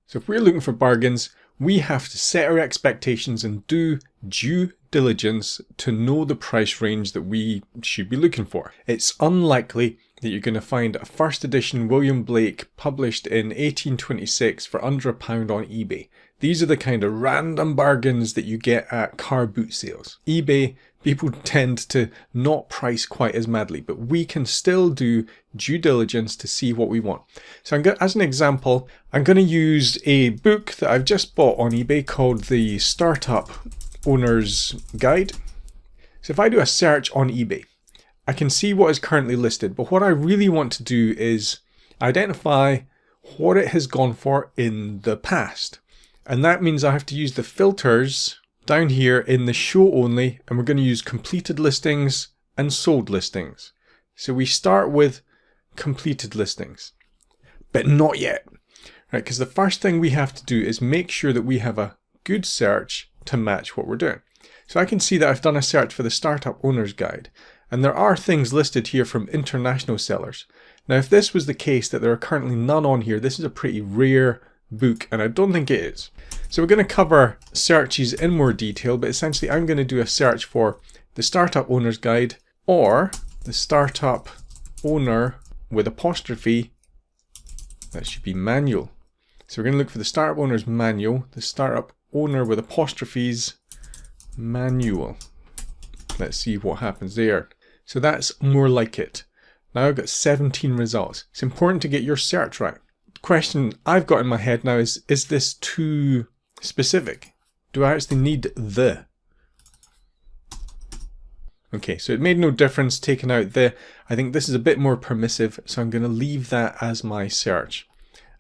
So if we're looking for bargains, we have to set our expectations and do due diligence to know the price range that we should be looking for. It's unlikely that you're going to find a first edition William Blake published in 1826 for under £1 on eBay. These are the kind of random bargains that you get at car boot sales. eBay, people tend to not price quite as madly, but we can still do due diligence to see what we want. So as an example, I'm going to use a book that I've just bought on eBay called the Startup Owner's Guide. So if I do a search on eBay, I can see what is currently listed, but what I really want to do is identify what it has gone for in the past. And that means I have to use the filters down here in the show only, and we're going to use completed listings and sold listings. So we start with completed listings, but not yet, right? Because the first thing we have to do is make sure that we have a good search to match what we're doing. So I can see that I've done a search for the Startup Owner's Guide, and there are things listed here from international sellers. Now, if this was the case that there are currently none on here, this is a pretty rare book, and I don't think it is. So we're going to cover searches in more detail, but essentially I'm going to do a search for the Startup Owner's Guide or the Startup Owner with apostrophe. That should be manual. So we're going to look for the Startup Owner's Manual, the Startup Owner with apostrophes manual. Let's see what happens there. So that's more like it. Now I've got 17 results. It's important to get your search right. The question I've got in my head now is this too specific? Do I actually need the? Okay, so it made no difference taking out the. I think this is a bit more permissive, so I'm going to leave that as my search.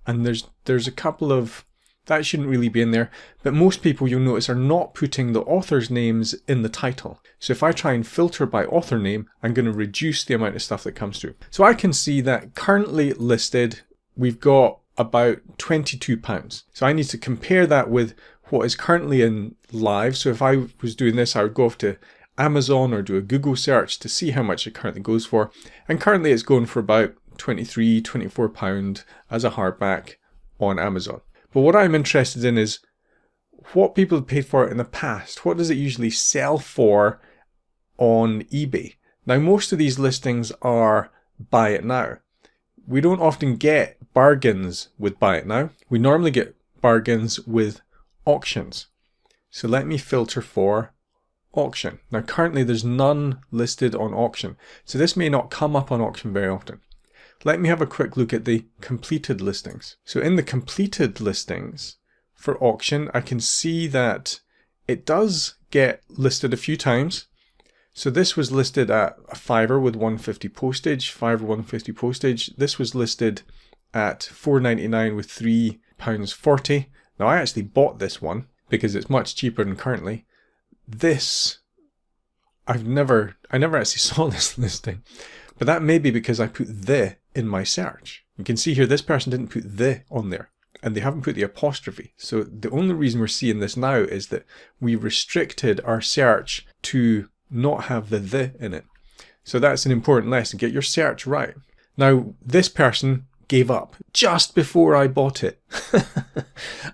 And there's a couple of, that shouldn't really be in there, but most people, you'll notice, are not putting the author's names in the title. So if I try and filter by author name, I'm going to reduce the amount of stuff that comes through. So I can see that currently listed, we've got about £22. So I need to compare that with what is currently in live. So if I was doing this, I would go off to Amazon or do a Google search to see how much it currently goes for. And currently it's going for about £23, £24 as a hardback on Amazon. But what I'm interested in is what people have paid for it in the past. What does it usually sell for on eBay? Now, most of these listings are buy it now. We don't often get bargains with buy it now. We normally get bargains with auctions. So let me filter for auction. Now, currently there's none listed on auction. So this may not come up on auction very often. Let me have a quick look at the completed listings. So in the completed listings for auction, I can see that it does get listed a few times. So this was listed at a £5 with £1.50 postage, £5 £1.50 postage. This was listed at £4.99 with £3.40. Now I actually bought this one because it's much cheaper than currently. This, I never actually saw this listing. But that may be because I put the in my search. You can see here this person didn't put the on there, and they haven't put the apostrophe. So the only reason we're seeing this now is that we restricted our search to not have the in it. So that's an important lesson. Get your search right. Now, this person gave up just before I bought it.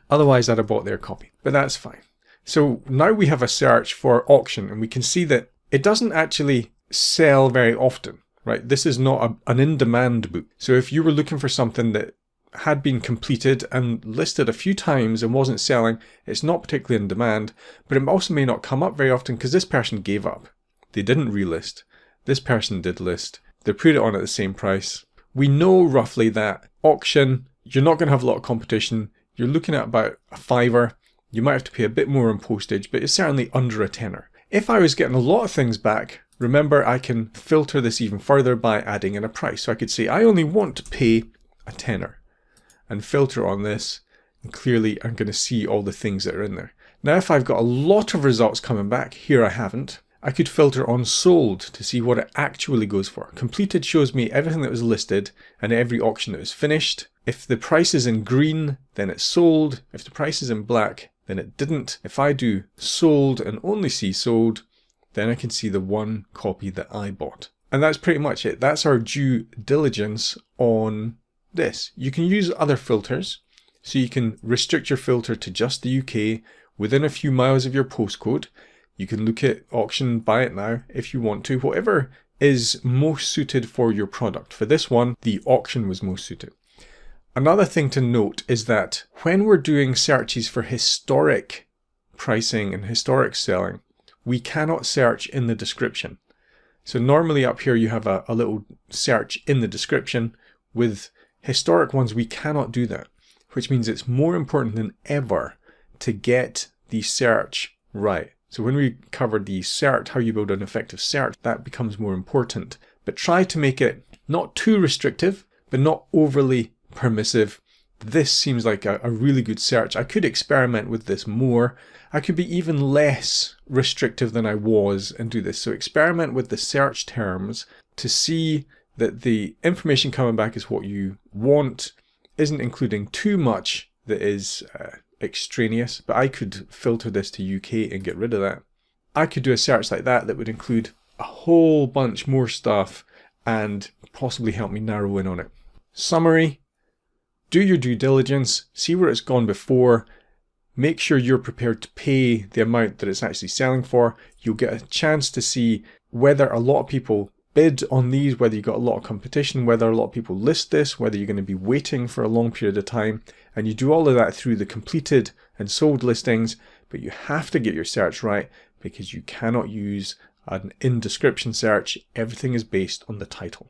Otherwise, I'd have bought their copy, but that's fine. So now we have a search for auction, and we can see that it doesn't actually sell very often. Right, this is not an in-demand book. So if you were looking for something that had been completed and listed a few times and wasn't selling, it's not particularly in demand, but it also may not come up very often because this person gave up. They didn't relist. This person did list. They put it on at the same price. We know roughly that auction, you're not going to have a lot of competition. You're looking at about a £5. You might have to pay a bit more on postage, but it's certainly under a tenner. If I was getting a lot of things back, remember, I can filter this even further by adding in a price. So I could say, I only want to pay a tenner and filter on this. And clearly, I'm going to see all the things that are in there. Now, if I've got a lot of results coming back, here I haven't, I could filter on sold to see what it actually goes for. Completed shows me everything that was listed and every auction that was finished. If the price is in green, then it's sold. If the price is in black, then it didn't. If I do sold and only see sold, then I can see the one copy that I bought. And that's pretty much it. That's our due diligence on this. You can use other filters. So you can restrict your filter to just the UK within a few miles of your postcode. You can look at auction, buy it now if you want to, whatever is most suited for your product. For this one, the auction was most suited. Another thing to note is that when we're doing searches for historic pricing and historic selling, we cannot search in the description. So normally up here you have a little search in the description. With historic ones we cannot do that, which means it's more important than ever to get the search right. So when we covered the search, how you build an effective search, that becomes more important. But try to make it not too restrictive, but not overly permissive. This seems like a really good search. I could experiment with this more. I could be even less restrictive than I was and do this. So experiment with the search terms to see that the information coming back is what you want, isn't including too much that is extraneous. But I could filter this to UK and get rid of that. I could do a search like that that would include a whole bunch more stuff and possibly help me narrow in on it. Summary. Do your due diligence, see where it's gone before, make sure you're prepared to pay the amount that it's actually selling for. You'll get a chance to see whether a lot of people bid on these, whether you've got a lot of competition, whether a lot of people list this, whether you're going to be waiting for a long period of time. And you do all of that through the completed and sold listings, but you have to get your search right because you cannot use an in-description search. Everything is based on the title.